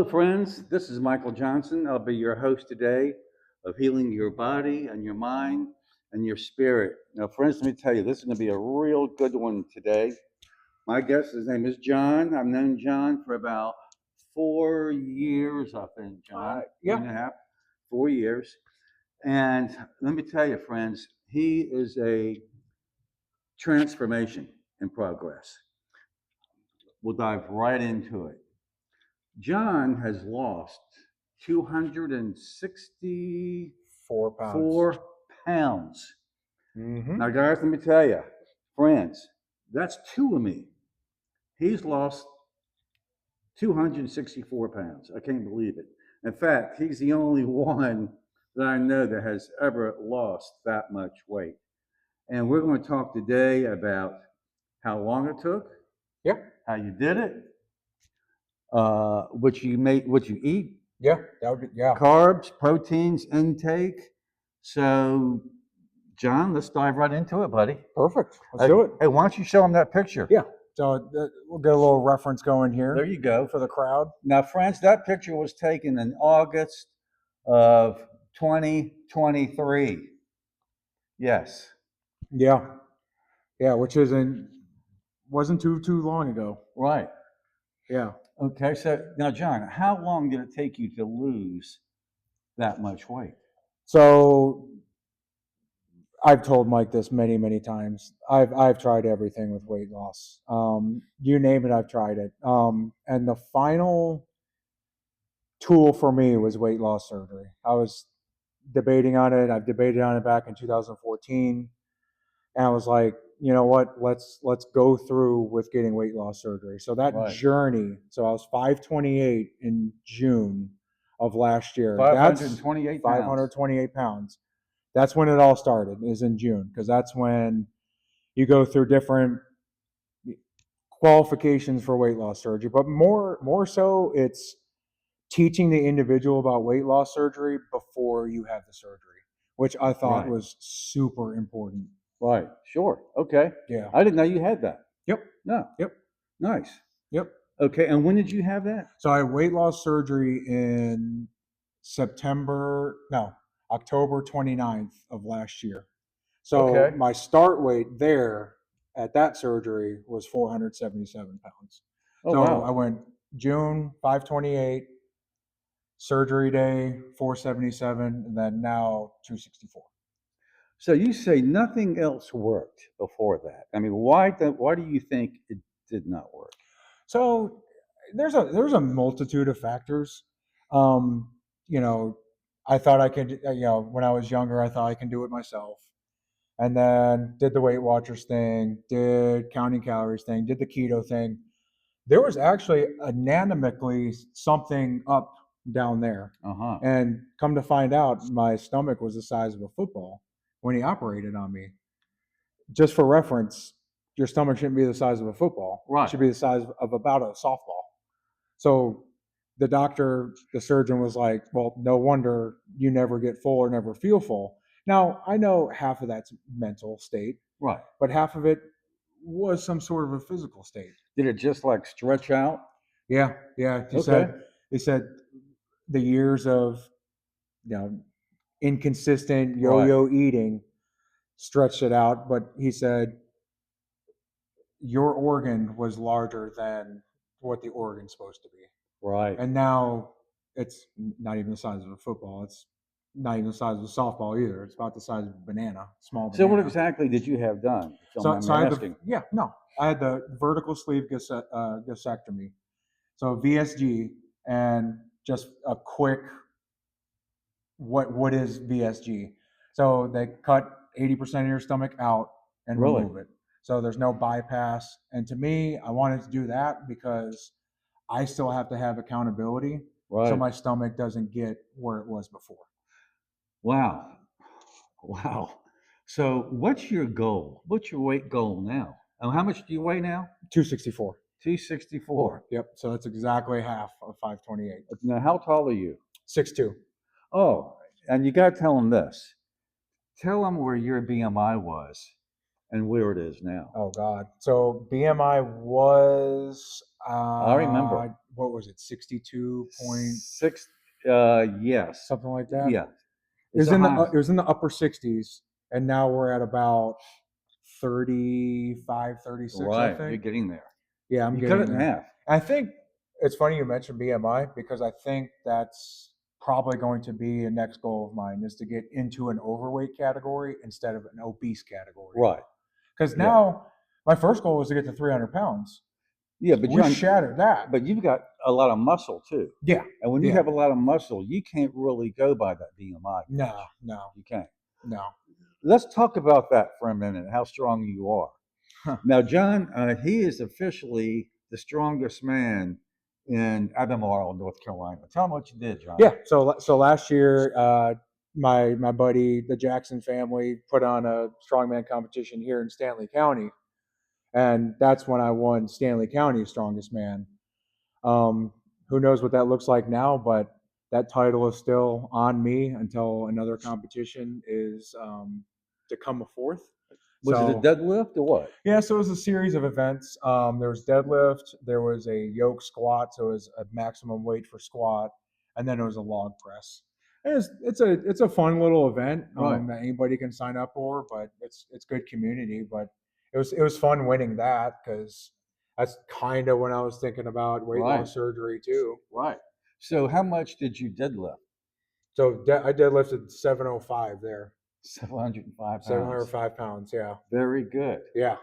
Hello, friends. This is Michael Johnson. I'll be your host today of healing your body and your mind and your spirit. Now, friends, let me tell you, this is going to be a real good one today. My guest, his name is John. I've known John for about 4 years, I think, John. Yeah. 3.5, 4 years. And let me tell you, friends, he is a transformation in progress. We'll dive right into it. John has lost 264 £4. pounds. Mm-hmm. Now, guys, let me tell you, friends, that's two of me. He's lost 264 pounds. I can't believe it. In fact, he's the only one that I know that has ever lost that much weight. And we're going to talk today about how long it took, Yeah. how you did it, what you eat, Yeah. That would be, yeah. carbs, proteins intake. So, John, let's dive right into it, buddy. Perfect. Let's do it. Hey, why don't you show them that picture? Yeah. So we'll get a little reference going here. There you go. For the crowd. Now, friends, that picture was taken in August of 2023. Yes. Yeah. Yeah, which wasn't too long ago. Right. Yeah. Okay. So now, John, how long did it take you to lose that much weight? So I've told Mike this many times. I've tried everything with weight loss. You name it, I've tried it. And the final tool for me was weight loss surgery. I was debating on it. I've debated on it back in 2014, and I was like, you know what? Let's go through with getting weight loss surgery. So that Right. journey. So I was 528 in June of last year. 528 That's 528 pounds. That's when it all started. Is in June, because that's when you go through different qualifications for weight loss surgery. But more so, it's teaching the individual about weight loss surgery before you have the surgery, which I thought Right. was super important. Right. Sure. Okay. Yeah. I didn't know you had that. Yep. No. Yep. Nice. Yep. Okay. And when did you have that? So I had weight loss surgery in October 29th of last year. So Okay. my start weight there at that surgery was 477 pounds. Oh, so wow. I went June 528, surgery day 477, and then now 264. So you say nothing else worked before that. I mean, why do you think it did not work? So there's a multitude of factors. You know, I thought I could. When I was younger, I thought I can do it myself, and then did the Weight Watchers thing, did counting calories thing, did the keto thing. There was actually anemically something up down there, Uh-huh. and come to find out, my stomach was the size of a football when he operated on me. Just for reference, your stomach shouldn't be the size of a football. Right. It should be the size of about a softball. So the surgeon was like, well, no wonder you never get full or never feel full. Now, I know half of that's mental state, Right. but half of it was some sort of a physical state. Did it just like stretch out? Yeah. He said the years of inconsistent yo-yo eating stretched it out, but he said your organ was larger than what the organ's supposed to be. Right. And now it's not even the size of a football. It's not even the size of a softball either. It's about the size of a banana, small banana. So what exactly did you have done? I had the vertical sleeve gastrectomy. So VSG, and just a quick, what is VSG? So they cut 80% of your stomach out and remove it. So there's no bypass. And to me, I wanted to do that because I still have to have accountability. Right. So my stomach doesn't get where it was before. Wow. So what's your goal? What's your weight goal now? And how much do you weigh now? 264. 264. Yep. So that's exactly half of 528. Now, how tall are you? 6'2". Oh, and you got to tell them this. Tell them where your BMI was and where it is now. Oh God. So BMI was I remember. what was it? 62 point Six. Yes. something like that. Yeah. It was It's a high. it was in the upper 60s, and now we're at about 35, 36, I Right. think. You're getting there. Yeah, I'm You cut getting it in there. half. I think it's funny you mentioned BMI because I think that's probably going to be a next goal of mine is to get into an overweight category instead of an obese category. Right. Because Yeah. now my first goal was to get to 300 pounds. Yeah, but We John, shattered that. but you've got a lot of muscle too. Yeah. And when you Yeah. have a lot of muscle, you can't really go by that BMI. No. You can't. No. Let's talk about that for a minute, how strong you are. Huh. Now, John, he is officially the strongest man in Albemarle, North Carolina. Tell him what you did, John. Yeah. So last year, my buddy, the Jackson family, put on a strongman competition here in Stanley County, and that's when I won Stanley County's strongest man. Who knows what that looks like now, but that title is still on me until another competition is to come a fourth. Was it a deadlift or what? Yeah, so it was a series of events. There was deadlift, there was a yoke squat, so it was a maximum weight for squat, and then it was a log press. And it's a fun little event Right. that anybody can sign up for, but it's good community. But it was fun winning that because that's kind of when I was thinking about weight Right. loss surgery too. Right. So how much did you deadlift? So I deadlifted 705 there, 705 pounds. 705 pounds. Yeah, Very good. yeah.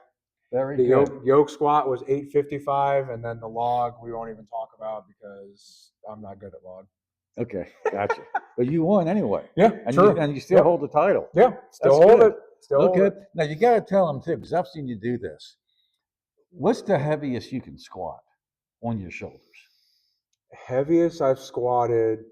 Very The good. yoke squat was 855, and then the log we won't even talk about because I'm not good at log. Okay, gotcha. But you won anyway. Yeah, And true. you still Yep. hold the title. Yeah, still That's hold good. it. Still hold Okay. it. Now you got to tell them too, because I've seen you do this. What's the heaviest you can squat on your shoulders? Heaviest I've squatted,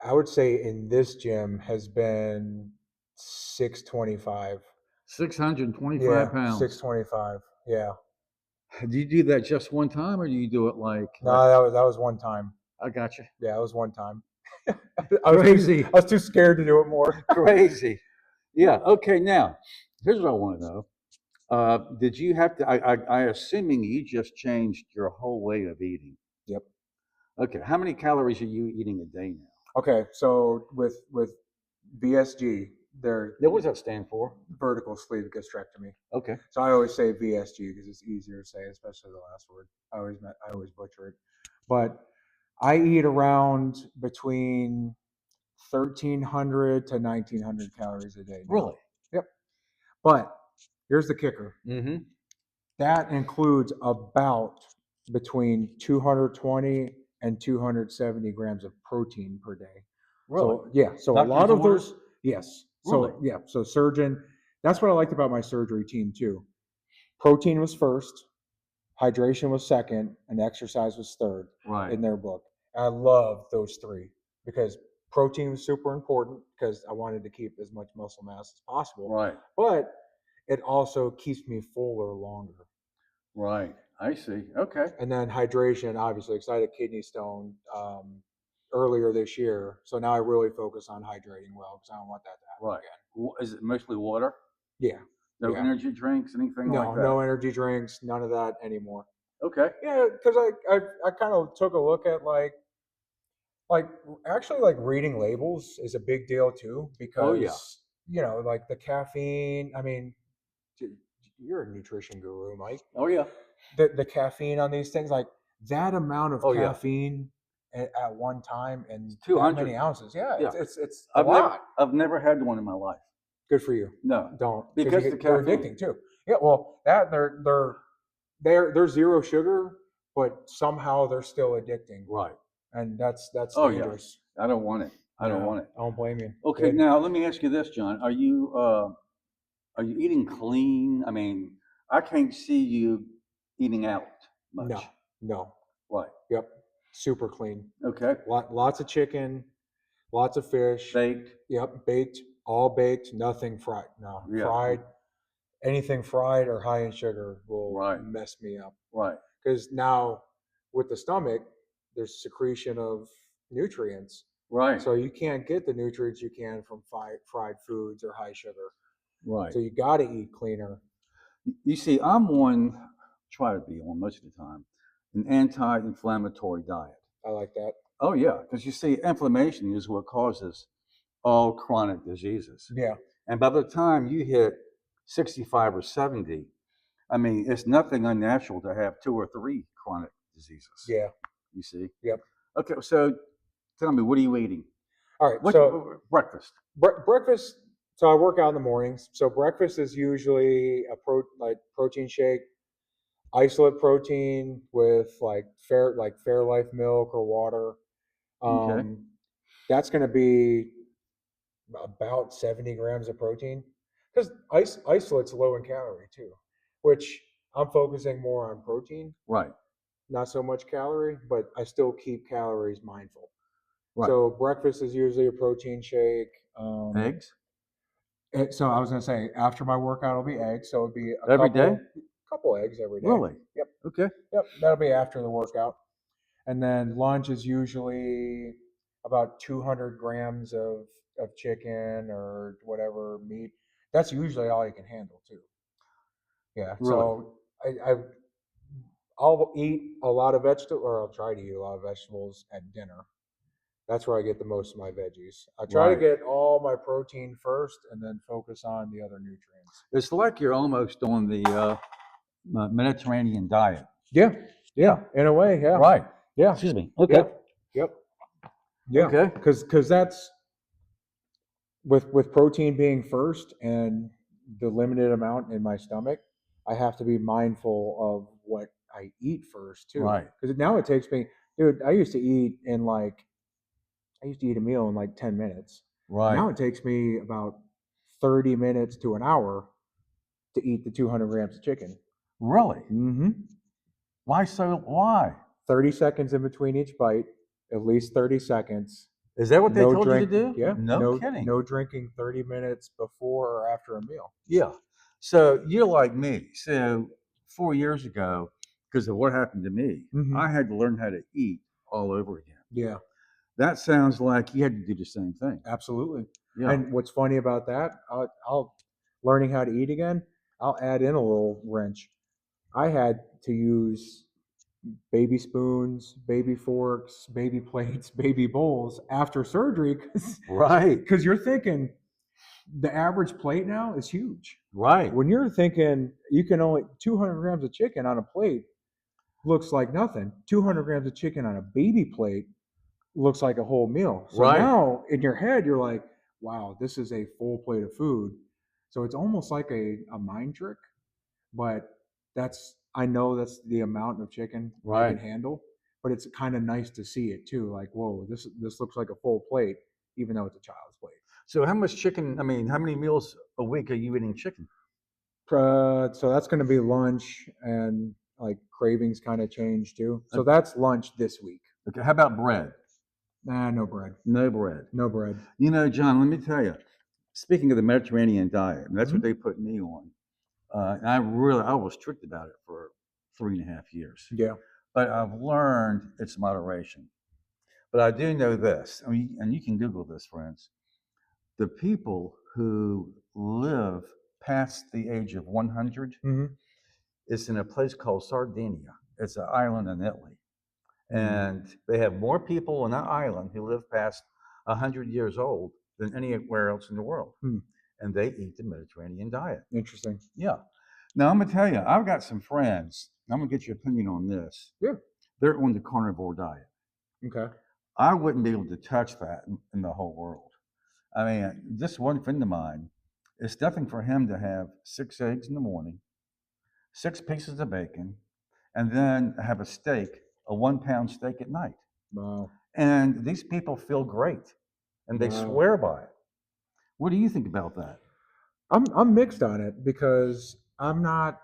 I would say in this gym has been 625. 625 Yeah, pounds. 625. Yeah. Do you do that just one time, or do you do it like? No, that was one time. I got you. Yeah, it was one time. Crazy. I was too scared to do it more. Crazy. Yeah. Okay. Now, here's what I want to know. Did you have to? I assuming you just changed your whole way of eating. Yep. Okay. How many calories are you eating a day now? Okay, so with VSG, they're What does that stand for? vertical sleeve gastrectomy. Okay. So I always say VSG because it's easier to say, especially the last word. I always butcher it. But I eat around between 1,300 to 1,900 calories a day. Now. Really? Yep. But here's the kicker. Mm-hmm. That includes about between 220 and 270 grams of protein per day. Really? So yeah, so Doctor's a lot of orders? those, yes. Really? So yeah, so surgeon, that's what I liked about my surgery team too. Protein was first, hydration was second, and exercise was third Right. in their book. And I love those three because protein was super important because I wanted to keep as much muscle mass as possible. Right. But it also keeps me fuller longer. Right. I see. Okay. And then hydration, obviously, because I had a kidney stone earlier this year. So now I really focus on hydrating well because I don't want that to happen again. Is it mostly water? Yeah. No Yeah. energy drinks, anything like that? No energy drinks, none of that anymore. Okay. Yeah, because I kind of took a look at like actually like reading labels is a big deal too because you know like the caffeine. I mean, you're a nutrition guru, Mike. Oh yeah. The caffeine on these things, like that amount of yeah. caffeine at one time and 200. that many ounces. Yeah, Yeah. it's a lot. I've never had one in my life. Good for you. No. Don't Because they're caffeine. addicting too. Yeah, well, that they're zero sugar, but somehow they're still addicting. Right. And that's Oh, dangerous. Yeah. I don't want it. I don't want it. I don't blame you. Okay, Good. now let me ask you this, John. Are you eating clean? I mean, I can't see you eating out much. No. Right. Yep. Super clean. Okay. Lots of chicken, lots of fish. Baked. Yep, baked, all baked, nothing fried. No, Yeah. fried. Anything fried or high in sugar will Right. mess me up. Right. Because now with the stomach, there's secretion of nutrients. Right. So you can't get the nutrients you can from fried foods or high sugar. Right. So you got to eat cleaner. you see, I'm on, try to be on most of the time, an anti-inflammatory diet. I like that. Oh yeah, because you see, inflammation is what causes all chronic diseases. Yeah. And by the time you hit 65 or 70, I mean, it's nothing unnatural to have 2 or 3 chronic diseases. Yeah. You see? Yep. Okay, so tell me, what are you eating? All right. What's So breakfast? breakfast. So I work out in the mornings. So breakfast is usually a protein shake, isolate protein with like Fairlife milk or water. Okay. Um, that's going to be about 70 grams of protein because isolate's low in calorie too, which I'm focusing more on protein, Right. not so much calorie, but I still keep calories mindful. Right. So breakfast is usually a protein shake. Eggs So I was gonna say after my workout it'll be eggs. So it'll be a every day? couple eggs every day. Really? Yep, Okay. yep. That'll be after the workout, and then lunch is usually about 200 grams of chicken or whatever meat. That's usually all you can handle too. Yeah. Really? So I'll eat a lot of vegetable, or I'll try to eat a lot of vegetables at dinner. That's where I get the most of my veggies. I try to Right. get all my protein first and then focus on the other nutrients. It's like you're almost on the Mediterranean diet. Yeah, yeah, in a way, yeah, Right. yeah, Excuse me. Okay. yep, yep, yeah. Okay. Because that's with protein being first and the limited amount in my stomach, I have to be mindful of what I eat first too. Right. Because now it takes me, dude. I used to eat a meal in like 10 minutes. Right. Now it takes me about 30 minutes to an hour to eat the 200 grams of chicken. Really? Mm-hmm. Why so? Why? 30 seconds in between each bite, at least 30 seconds. Is that what they No told you to drink. do? Yeah. No kidding. No drinking 30 minutes before or after a meal. Yeah. So you're like me. So 4 years ago, because of what happened to me, Mm-hmm. I had to learn how to eat all over again. Yeah. That sounds like you had to do the same thing. Absolutely. Yeah. And what's funny about that, I'll learning how to eat again, I'll add in a little wrench. I had to use baby spoons, baby forks, baby plates, baby bowls after surgery Right. because you're thinking the average plate now is huge. Right. When you're thinking you can only 200 grams of chicken on a plate looks like nothing. 200 grams of chicken on a baby plate looks like a whole meal. So Right. now in your head, you're like, wow, this is a full plate of food. So it's almost like a mind trick, but I know that's the amount of chicken I can Right. handle. But it's kind of nice to see it too. Like, whoa, this looks like a full plate, even though it's a child's plate. So how much chicken? I mean, how many meals a week are you eating chicken? So that's going to be lunch, and like cravings kind of change too. So Okay. that's lunch this week. Okay. How about bread? Nah, no bread. No bread. No bread. You know, John, let me tell you, speaking of the Mediterranean diet, and that's what Mhm. they put me on. And I was strict about it for 3.5 years. Yeah. But I've learned its moderation. But I do know this, I mean, and you can Google this, friends. The people who live past the age of 100 Mm-hmm. is in a place called Sardinia. It's an island in Italy. Mm. And they have more people on that island who live past 100 years old than anywhere else in the world. Mm. And they eat the Mediterranean diet. Interesting. Yeah. Now, I'm going to tell you, I've got some friends. I'm going to get your opinion on this. Yeah. They're on the carnivore diet. Okay. I wouldn't be able to touch that in the whole world. I mean, this one friend of mine, it's nothing for him to have 6 eggs in the morning, 6 pieces of bacon, and then have a steak, a 1 pound steak at night. Wow. And these people feel great and they Wow. swear by it. What do you think about that? I'm mixed on it because I'm not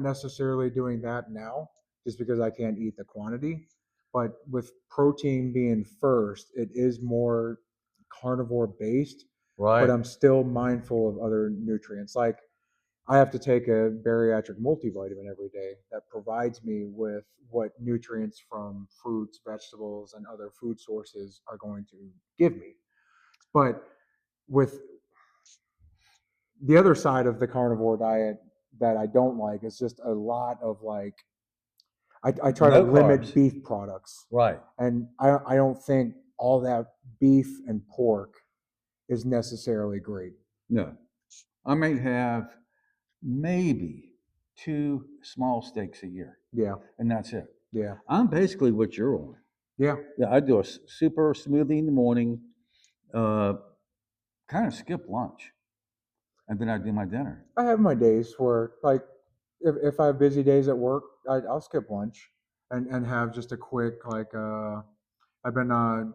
necessarily doing that now just because I can't eat the quantity. But with protein being first, it is more carnivore based, but Right. I'm still mindful of other nutrients. Like I have to take a bariatric multivitamin every day that provides me with what nutrients from fruits, vegetables, and other food sources are going to give me. But with the other side of the carnivore diet that I don't like. It's just a lot of like I try to No limit carbs. beef products, Right. and I don't think all that beef and pork is necessarily great. No. I may have maybe 2 small steaks a year, Yeah, and that's it. yeah, I'm basically what you're on. yeah. Yeah, I do a super smoothie in the morning, uh, kind of skip lunch, and then I do my dinner. I have my days where like if I have busy days at work, I'll skip lunch and have just a quick like I've been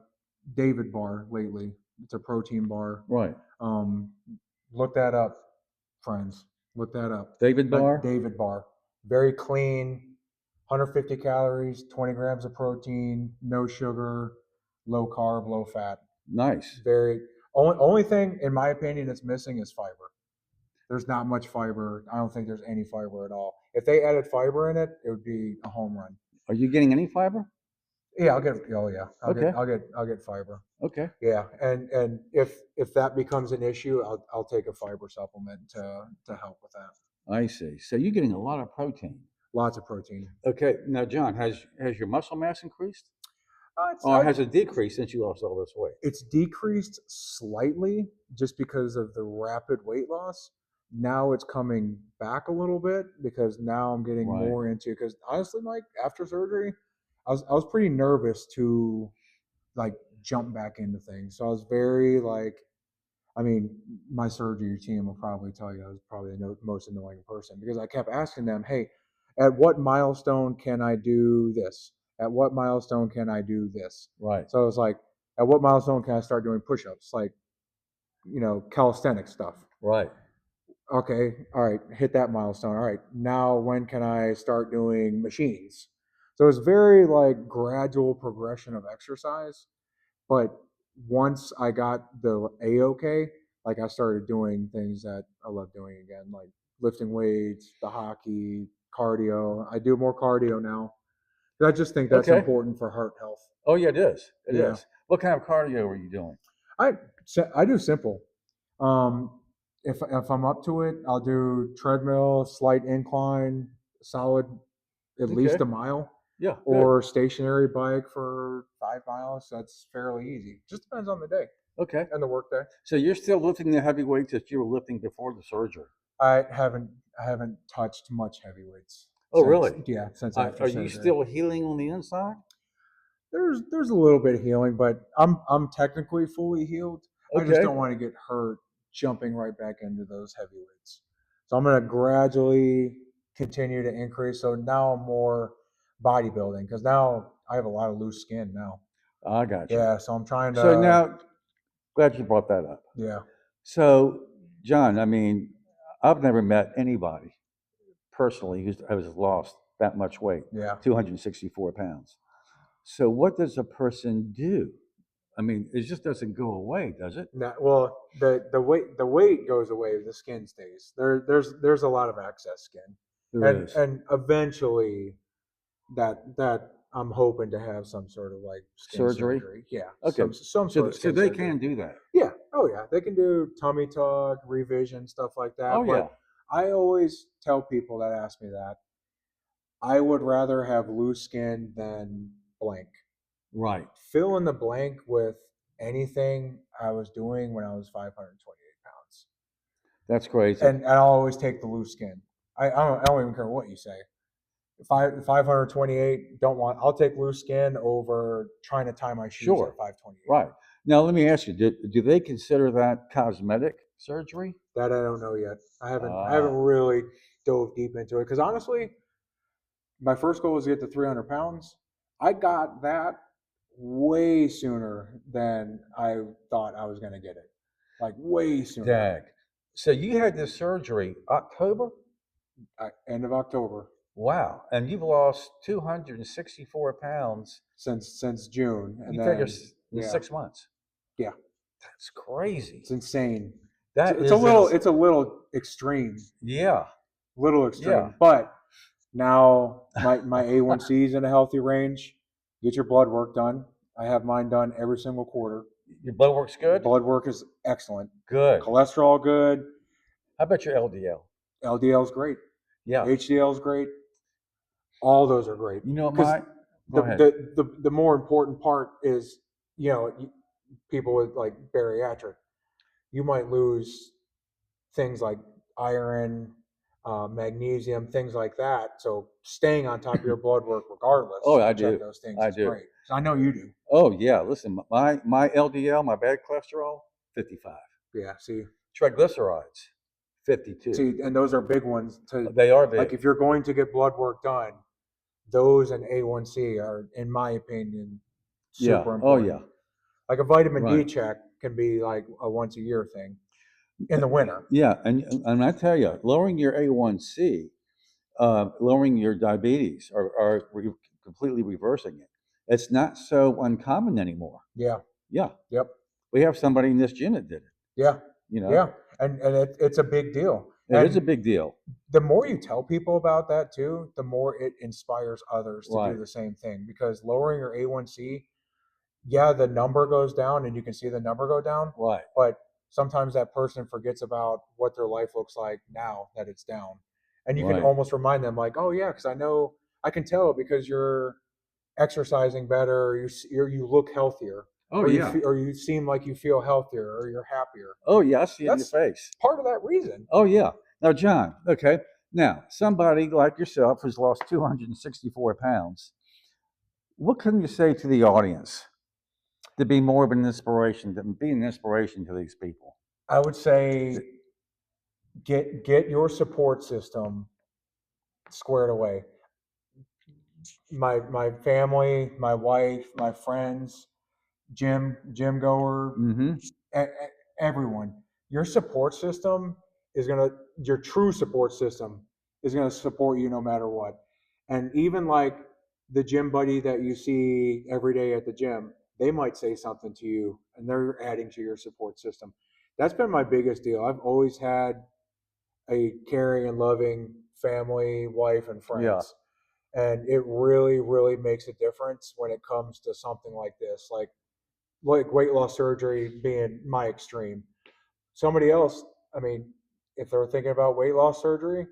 David bar lately. It's a protein bar. Right. Um, look that up, friends. Look that up. David Like bar? David bar, very clean, 150 calories, 20 grams of protein, no sugar, low carb, low fat. Nice. Very only thing in my opinion that's missing is fiber. There's not much fiber. I don't think there's any fiber at all. If they added fiber in it, it would be a home run. Are you getting any fiber? Yeah, I'll get. Oh yeah, Okay. I'll get fiber. Okay. Yeah, and if that becomes an issue, I'll take a fiber supplement to help with that. I see. So you're getting a lot of protein. Lots of protein. Okay. Now, John, has your muscle mass increased, It's or has it decreased since you lost all this weight? it's decreased slightly just because of the rapid weight loss. Now it's coming back a little bit because now I'm getting Right. more into because honestly, Mike, after surgery, I was pretty nervous to like jump back into things. So I was very like I mean, my surgery team will probably tell you I was probably the most annoying person because I kept asking them, "Hey, at what milestone can I do this? At what milestone can I do this?" Right. So I was like, "At what milestone can I start doing push-ups? Like, calisthenic stuff." Right. Okay, all right, hit that milestone. All right, now when can I start doing machines? So it's very like gradual progression of exercise. But once I got the A-OK, like I started doing things that I love doing again, like lifting weights, the hockey, cardio. I do more cardio now. I just think that's Okay. important for heart health. Oh yeah, it is. It Yeah, is. What kind of cardio are you doing? I I do simple. If I'm up to it, I'll do treadmill, slight incline, solid at least Okay. a mile, Yeah. Good. or stationary bike for 5 miles. That's fairly easy. Just depends on the day Okay. and the work day. So you're still lifting the heavy weights that you were lifting before the surgery? I haven't touched much heavyweights Oh, since really? since after Are you surgery. still healing on the inside? There's a little bit of healing, but I'm technically fully healed. I just Okay. don't want to get hurt jumping right back into those heavyweights. So I'm going to gradually continue to increase. So now I'm more bodybuilding because now I have a lot of loose skin now. I got you. Yeah, so I'm trying So to. now, glad you brought that up. Yeah, So, John, I mean, I've never met anybody personally who's has lost that much weight, yeah. 264 pounds. So, what does a person do? I mean, it just doesn't go away, does it? Well, the weight goes away, the skin stays. There's a lot of excess skin, There and is. and eventually that I'm hoping to have some sort of like skin Surgery? surgery. Yeah, Okay. some sort of So skin they surgery. can do that. Yeah. Oh yeah, they can do tummy tuck, revision, stuff like Oh, that. yeah. But I always tell people that ask me that I would rather have loose skin than blank. Right. Fill in the blank with anything I was doing when I was 528 pounds. That's crazy. And I'll always take the loose skin. I don't even care what you say. 528, don't want, I'll take loose skin over trying to tie my shoes Sure. at 528. Right. Now, let me ask you, do they consider that cosmetic surgery? That I don't know yet. I haven't Ah, really dove deep into it because honestly, my first goal was to get to 300 pounds. I got that way sooner than I thought I was going to get it. Like way sooner. dag. So you had this surgery October? End of October. Wow. And you've lost 264 pounds, Since June, and you figure, then in yeah, 6 months. yeah, That's crazy. it's insane. That It's a is, it's a little extreme, yeah, little extreme. yeah. But now my A1C is in a healthy range. Get your blood work done. I have mine done every single quarter. Your blood work's good? Blood work is excellent. Good. Cholesterol good. How about your LDL? LDL is great. Yeah. HDL is great. All those are great. You know, Because go ahead. the more important part is, people with like bariatric, you might lose things like iron, magnesium, things like that. So staying on top of your blood work regardless, Oh, I to check do. those things I is do. great. I know you do. Oh yeah. Listen, my LDL, my bad cholesterol, 55. Yeah. Triglycerides, 52. And those are big ones to, They are big. like, if you're going to get blood work done, those and A1C are, in my opinion, super Yeah. Oh important. yeah. Like a vitamin D Right. check can be like a once a year thing in the winter. Yeah, and I tell you, lowering your A1C, lowering your diabetes, are completely reversing it. It's not so uncommon anymore. Yeah. Yeah, Yep. we have somebody in this gym that did it. Yeah. You know, Yeah. And it's a big deal. it is a And big deal. the more you tell people about that too, the more it inspires others to do Right. the same thing, because lowering your A1C, yeah, the number goes down and you can see the number go down, Right. but sometimes that person forgets about what their life looks like now that it's down. And you can Right. almost remind them like, oh yeah, because I can tell because you're exercising better, or you look healthier, Oh or yeah. or you seem like you feel healthier, or you're happier. Oh yeah. I see it in your That's face. part of that reason. Oh yeah. Now, John. Okay. Now, somebody like yourself who's lost 264 pounds, what can you say to the audience to be more of an inspiration, to be an inspiration to these people? I would say get your support system squared away. My family, my wife, my friends, gym goer, Mm-hmm. everyone. Your support system your true support system is gonna support you no matter what. And even like the gym buddy that you see every day at the gym, they might say something to you, and they're adding to your support system. That's been my biggest deal. I've always had a caring and loving family, wife, and Yeah. friends. And it really, really makes a difference when it comes to something like this, like weight loss surgery being my extreme. Somebody else, I mean, if they're thinking about weight loss surgery,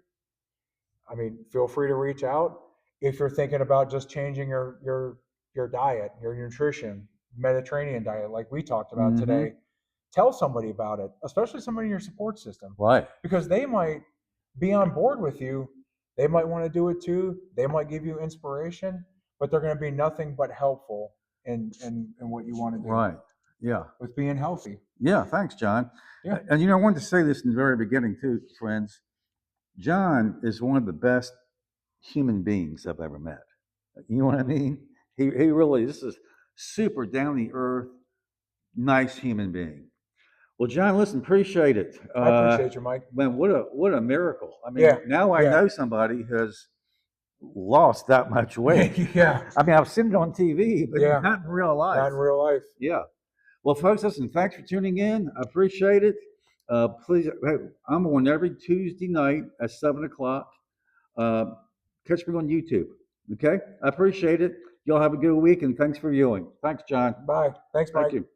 I mean, feel free to reach out. If you're thinking about just changing your diet, your nutrition, Mediterranean diet, like we talked about Mm-hmm. today, tell somebody about it, especially somebody in your support system, Right. because they might be on board with you. They might want to do it too. They might give you inspiration, but they're going to be nothing but helpful in what you want to do Right. Yeah. with being healthy. Yeah. Thanks, John. Yeah. And I wanted to say this in the very beginning too, friends. John is one of the best human beings I've ever met. You know what I mean? He really, this is super down the earth, nice human being. Well, John, listen, appreciate it. I appreciate you, Mike. Man, what a miracle! I mean, Yeah. now I know somebody has lost that much weight. Yeah. I mean, I've seen it on TV, but Yeah. not in real life. Not in real life. Yeah. Well, folks, listen, thanks for tuning in. I appreciate it. Please, I'm on every Tuesday night at 7 o'clock. Uh, catch me on YouTube. Okay? I appreciate it. Y'all have a good week, and thanks for viewing. Thanks, John. Bye. Thanks, Mike. Thank you.